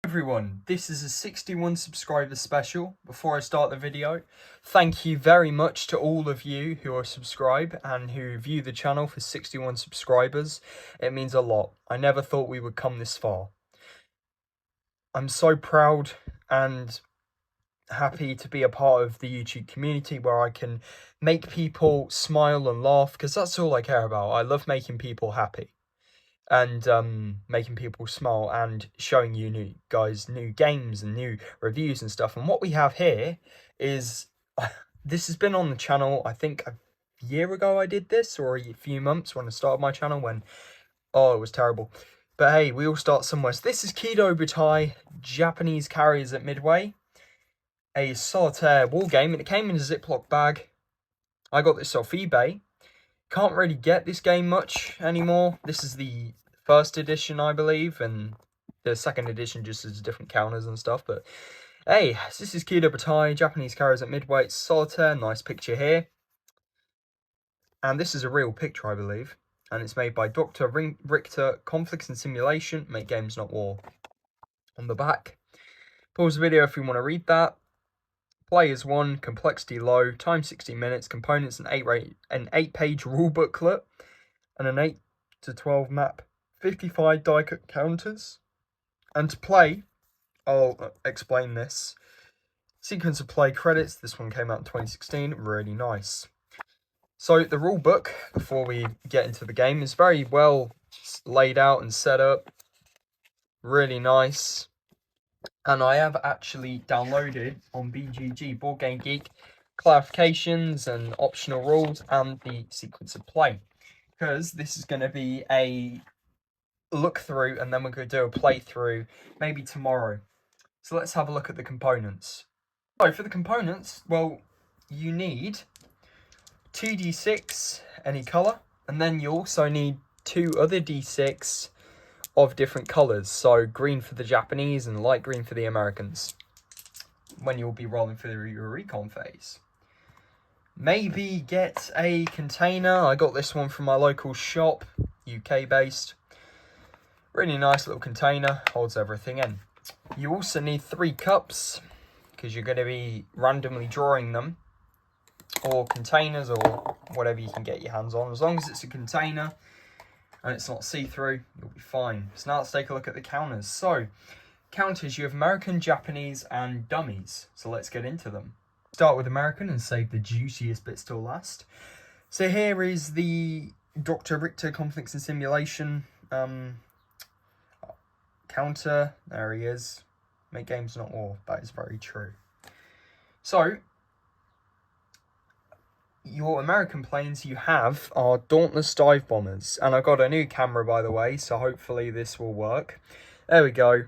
Everyone, this is a 61 subscriber special. Before I start the video, thank you very much to all of you who are subscribed and who view the channel for 61 subscribers. It means a lot. I never thought we would come this far. I'm so proud and happy to be a part of the YouTube community where I can make people smile and laugh, because that's all I care about. I love making people happy and making people smile and showing you new games and new reviews and stuff. And what we have here is this has been on the channel, I think a year ago I did this, or a few months when I started my channel, when it was terrible. But hey, we all start somewhere. So this is Kido Butai Japanese Carriers at Midway, a solitaire war game, and it came in a Ziploc bag. I got this off eBay. Can't really get this game much anymore. This is the first edition, I believe, and the second edition just has different counters and stuff. But hey, this is Kido Butai Japanese Carriers at Midway. It's solitaire, nice picture here. And this is a real picture, I believe. And it's made by Dr. Richter, Conflicts and Simulation, Make Games Not War. On the back. Pause the video if you want to read that. Players 1, complexity low, time 60 minutes, components an 8-page rule booklet, and an 8 to 12 map, 55 die cut counters. And to play, I'll explain this. Sequence of play credits, this one came out in 2016, really nice. So the rule book, before we get into the game, is very well laid out and set up. Really nice. And I have actually downloaded on BGG, Board Game Geek, clarifications and optional rules and the sequence of play. Because this is going to be a look through, and then we're going to do a playthrough maybe tomorrow. So let's have a look at the components. So for the components, well, you need 2d6, any colour, and then you also need 2 other d6 of different colours, so green for the Japanese and light green for the Americans, when you'll be rolling for your recon phase. Maybe get a container. I got this one from my local shop, UK based. Really nice little container, holds everything in. You also need 3 cups, because you're going to be randomly drawing them, or containers, or whatever you can get your hands on. As long as it's a container and it's not see-through, you'll be fine. So now let's take a look at the counters. So, counters, you have American, Japanese, and dummies. So let's get into them. Start with American and save the juiciest bits till last. So here is the Dr. Richter Conflicts and Simulation counter. There he is. Make games not war. That is very true. So, your American planes you have are Dauntless dive bombers, and I've got a new camera, by the way, so hopefully this will work. There we go.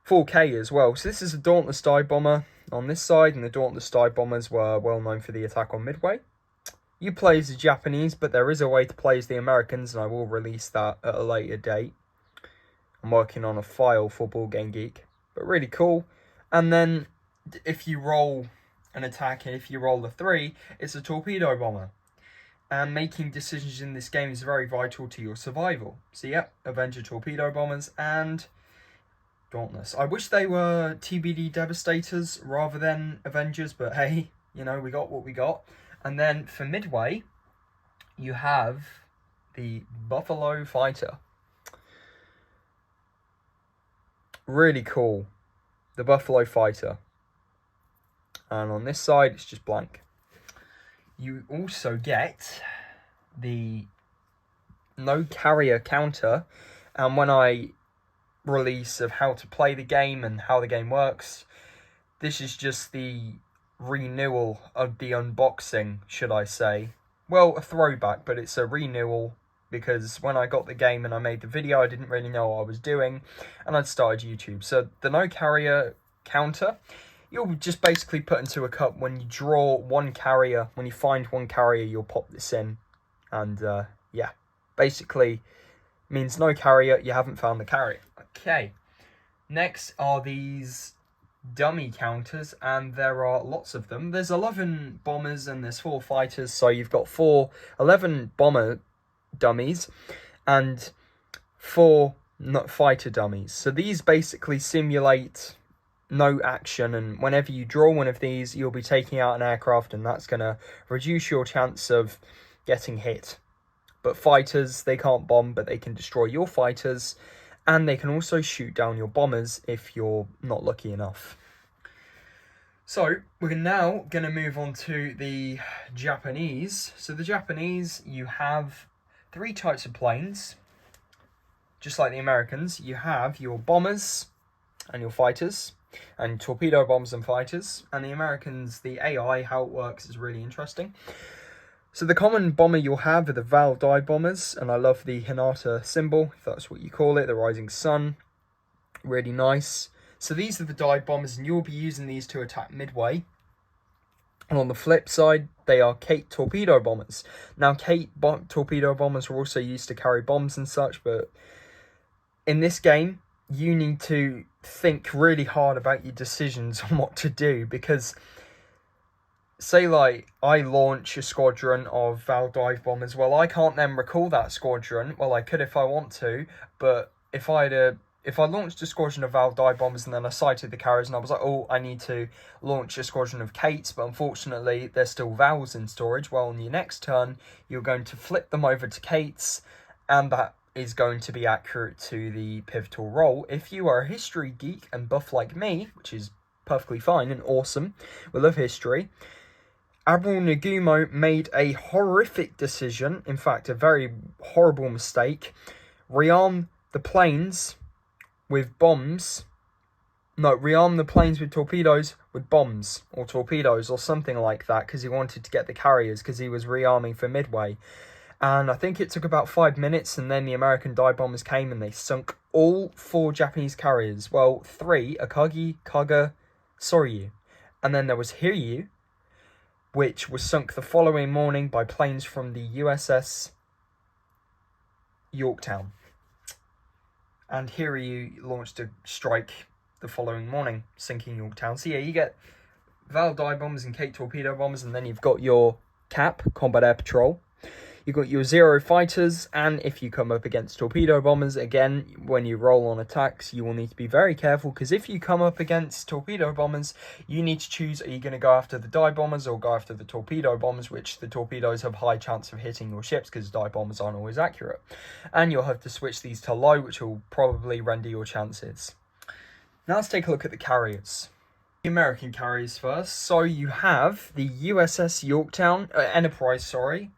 4K as well. So this is a Dauntless dive bomber on this side, and the Dauntless dive bombers were well known for the attack on Midway. You play as the Japanese, but there is a way to play as the Americans, and I will release that at a later date. I'm working on a file for Board Game Geek, but really cool. And then if you roll an attack, and if you roll a 3, it's a torpedo bomber. And making decisions in this game is very vital to your survival. So yep, Avenger torpedo bombers and Dauntless. I wish they were TBD Devastators rather than Avengers, but hey, you know, we got what we got. And then for Midway, you have the Buffalo Fighter. Really cool. The Buffalo Fighter. And on this side, it's just blank. You also get the no carrier counter. And when I release of how to play the game and how the game works, this is just the renewal of the unboxing, should I say. Well, a throwback, but it's a renewal, because when I got the game and I made the video, I didn't really know what I was doing, and I'd started YouTube. So the no carrier counter, you'll just basically put into a cup when you draw one carrier. When you find one carrier, you'll pop this in. And yeah, basically means no carrier, you haven't found the carrier. Okay, next are these dummy counters, and there are lots of them. There's 11 bombers and there's 4 fighters, so you've got 11 bomber dummies and 4 not fighter dummies. So these basically simulate no action, and whenever you draw one of these, you'll be taking out an aircraft, and that's going to reduce your chance of getting hit. But fighters, they can't bomb, but they can destroy your fighters, and they can also shoot down your bombers if you're not lucky enough. So we're now going to move on to the Japanese. So the Japanese, you have 3 types of planes. Just like the Americans, you have your bombers and your fighters, and torpedo bombers and fighters. And the Americans, the AI, how it works is really interesting. So the common bomber you'll have are the Val dive bombers, and I love the Hinata symbol, if that's what you call it, the rising sun. Really nice. So these are the dive bombers, and you'll be using these to attack Midway. And on the flip side, they are Kate torpedo bombers. Now, Kate torpedo bombers were also used to carry bombs and such, but in this game, you need to think really hard about your decisions on what to do, because say like I launch a squadron of Val dive bombers, well, I can't then recall that squadron. Well, I could if I want to, but if I launched a squadron of Val dive bombers and then I sighted the carriers and I was like, oh, I need to launch a squadron of Kates, but unfortunately there's still Vals in storage. Well, on your next turn, you're going to flip them over to Kates, and that is going to be accurate to the pivotal role. If you are a history geek and buff like me, which is perfectly fine and awesome, we love history, Admiral Nagumo made a horrific decision, in fact a very horrible mistake, rearm the planes with bombs. No, rearm the planes with torpedoes with bombs, or torpedoes, or something like that, because he wanted to get the carriers, because he was rearming for Midway. And I think it took about 5 minutes, and then the American dive bombers came and they sunk all 4 Japanese carriers. Well, 3, Akagi, Kaga, Soryu. And then there was Hiryu, which was sunk the following morning by planes from the USS Yorktown. And Hiryu launched a strike the following morning, sinking Yorktown. So yeah, you get Val dive bombers and Kate torpedo bombers, and then you've got your CAP, Combat Air Patrol. You've got your Zero fighters, and if you come up against torpedo bombers, again, when you roll on attacks, you will need to be very careful, because if you come up against torpedo bombers, you need to choose, are you going to go after the dive bombers or go after the torpedo bombers, which the torpedoes have high chance of hitting your ships, because dive bombers aren't always accurate. And you'll have to switch these to low, which will probably render your chances. Now let's take a look at the carriers. The American carriers first. So you have the USS Yorktown, Enterprise, sorry.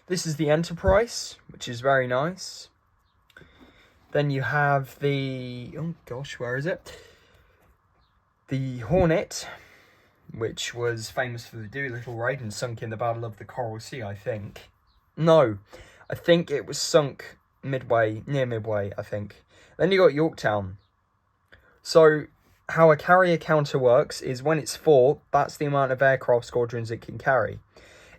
This is the Enterprise, which is very nice. Then you have the, oh gosh, where is it? The Hornet, which was famous for the Doolittle raid and sunk in the Battle of the Coral Sea, I think. No, I think it was sunk Midway, near Midway, I think. Then you got Yorktown. So how a carrier counter works is when it's 4, that's the amount of aircraft squadrons it can carry.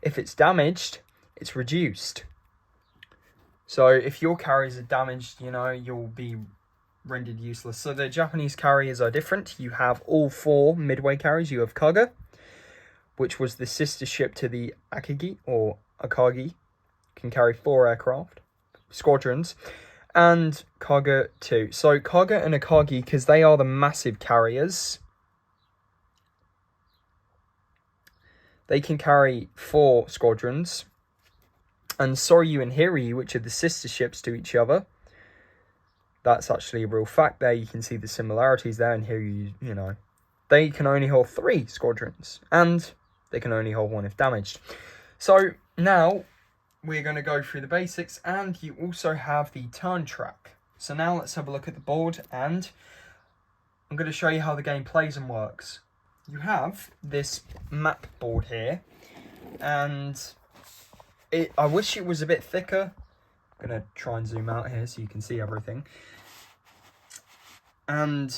If it's damaged, it's reduced. So if your carriers are damaged, you know, you'll be rendered useless. So the Japanese carriers are different. You have all 4 Midway carriers. You have Kaga, which was the sister ship to the Akagi, or Akagi, can carry 4 aircraft, squadrons, and Kaga 2. So Kaga and Akagi, because they are the massive carriers, they can carry 4 squadrons. And Soryu and Hiryu, which are the sister ships to each other, that's actually a real fact there. You can see the similarities there. And Hiryu, you know, they can only hold 3 squadrons, and they can only hold 1 if damaged. So now we're going to go through the basics, and you also have the turn track. So now let's have a look at the board, and I'm going to show you how the game plays and works. You have this map board here, and I wish it was a bit thicker. I'm going to try and zoom out here so you can see everything. And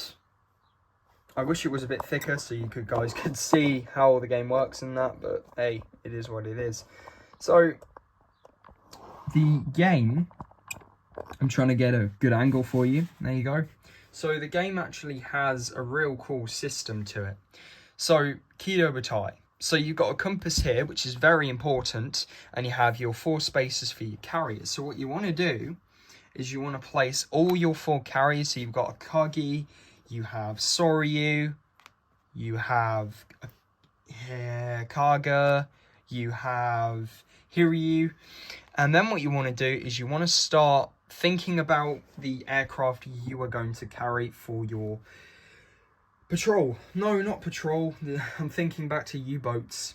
I wish it was a bit thicker so you guys could see how the game works and that, but hey, it is what it is. So the game, I'm trying to get a good angle for you. There you go. So the game actually has a real cool system to it. So Kido Butai. So you've got a compass here, which is very important, and you have your 4 spaces for your carriers. So what you want to do is you want to place all your 4 carriers. So you've got a Kagi, you have Soryu, you have Kaga, you have Hiryu. And then what you want to do is you want to start thinking about the aircraft you are going to carry for your patrol. No, not patrol. I'm thinking back to U-boats.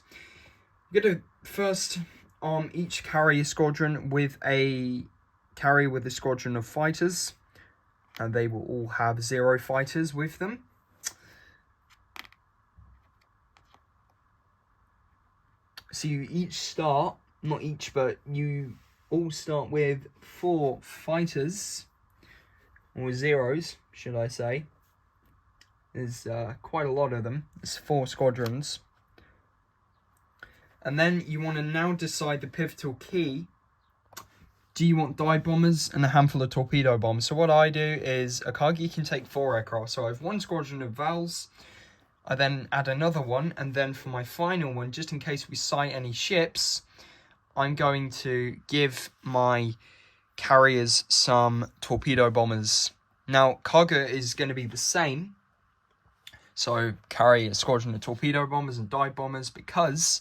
You're going to first arm each carrier squadron with a carrier with a squadron of fighters. And they will all have 0 fighters with them. So you each start, not each, but you all start with 4 fighters, or zeros, should I say. There's quite a lot of them. There's 4 squadrons. And then you want to now decide the pivotal key. Do you want dive bombers and a handful of torpedo bombs? So what I do is Akagi can take 4 aircraft. So I have 1 squadron of Vals. I then add another one. And then for my final one, just in case we sight any ships, I'm going to give my carriers some torpedo bombers. Now, Kaga is going to be the same. So carry a squadron of torpedo bombers and dive bombers, because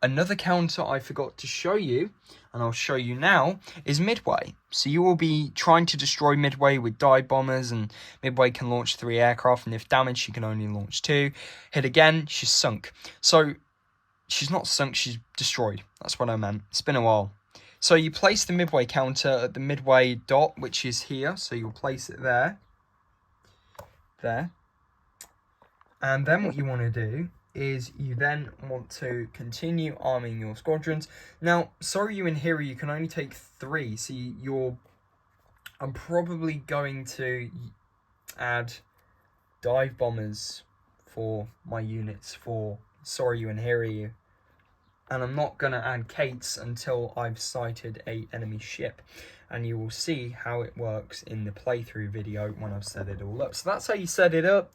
another counter I forgot to show you, and I'll show you now, is Midway. So you will be trying to destroy Midway with dive bombers, and Midway can launch 3 aircraft, and if damaged, she can only launch 2. Hit again, she's sunk. So she's not sunk, she's destroyed. That's what I meant. It's been a while. So you place the Midway counter at the Midway dot, which is here. So you'll place it there. There. And then what you want to do is you then want to continue arming your squadrons. Now, Soryu and Hiryu, you can only take 3. So I'm probably going to add dive bombers for my units for Soryu and Hiryu. And I'm not going to add Kates until I've sighted a enemy ship. And you will see how it works in the playthrough video when I've set it all up. So that's how you set it up.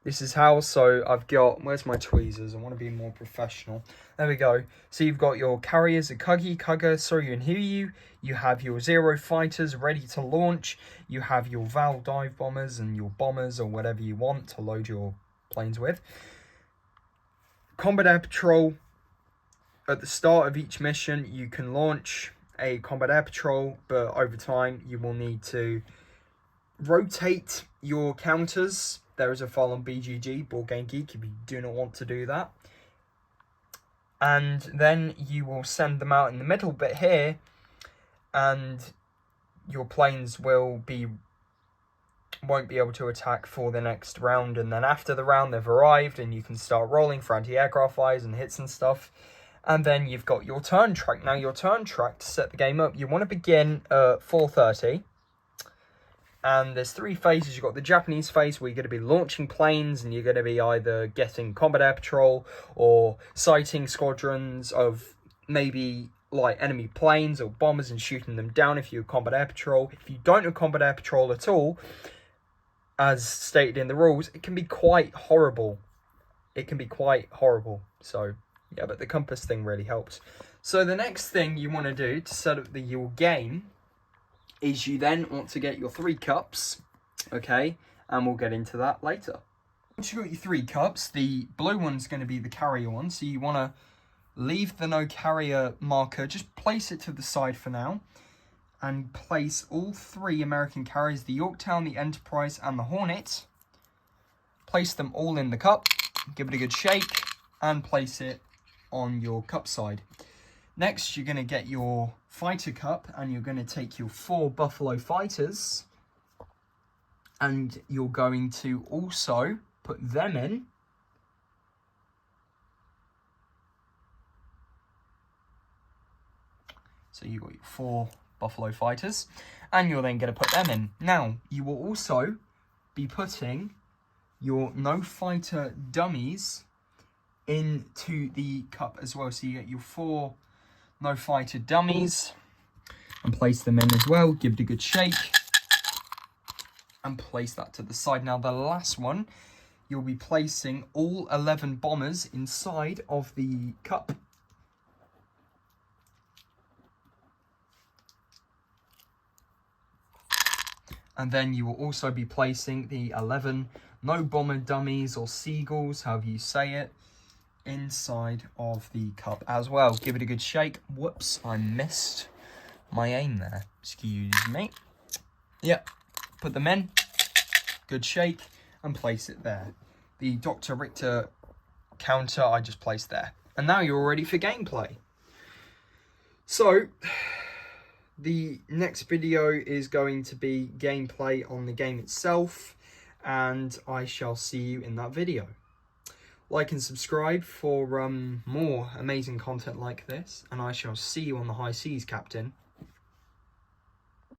This is how. So I've got, where's my tweezers? I want to be more professional. There we go. So you've got your carriers, Akagi, Kaga, Soryu and Hiryu. You have your 0 fighters ready to launch. You have your Val dive bombers and your bombers or whatever you want to load your planes with. Combat Air Patrol. At the start of each mission, you can launch a Combat Air Patrol, but over time you will need to rotate your counters. There is a file on BGG, Board Game Geek, if you do not want to do that. And then you will send them out in the middle bit here, and your planes won't be able to attack for the next round. And then after the round, they've arrived, and you can start rolling for anti-aircraft fires and hits and stuff. And then you've got your turn track. Now, your turn track to set the game up, you want to begin at 4:30. And there's 3 phases. You've got the Japanese phase where you're going to be launching planes, and you're going to be either getting Combat Air Patrol or sighting squadrons of maybe like enemy planes or bombers and shooting them down if you're Combat Air Patrol. If you don't have Combat Air Patrol at all, as stated in the rules, it can be quite horrible. It can be quite horrible. So, yeah, but the compass thing really helps. So the next thing you want to do to set up your game is you then want to get your 3 cups, okay? And we'll get into that later. Once you've got your 3 cups, the blue one's going to be the carrier one. So you want to leave the no carrier marker, just place it to the side for now. And place all 3 American carriers, the Yorktown, the Enterprise, and the Hornet. Place them all in the cup, give it a good shake, and place it on your cup side. Next, you're going to get your fighter cup, and you're going to take your 4 Buffalo fighters, and you're going to also put them in. So you've got your 4 Buffalo fighters, and you're then going to put them in. Now, you will also be putting your no fighter dummies into the cup as well. So you get your 4 no fighter dummies and place them in as well. Give it a good shake and place that to the side. Now, the last one, you'll be placing all 11 bombers inside of the cup. And then you will also be placing the 11 no bomber dummies or seagulls, however you say it, inside of the cup as well. Give it a good shake. Whoops, I missed my aim there. Excuse me. Yep, put them in. Good shake and place it there. The Dr. Richter counter I just placed there. And now you're all ready for gameplay. So, the next video is going to be gameplay on the game itself, and I shall see you in that video. Like and subscribe for more amazing content like this, and I shall see you on the high seas, Captain.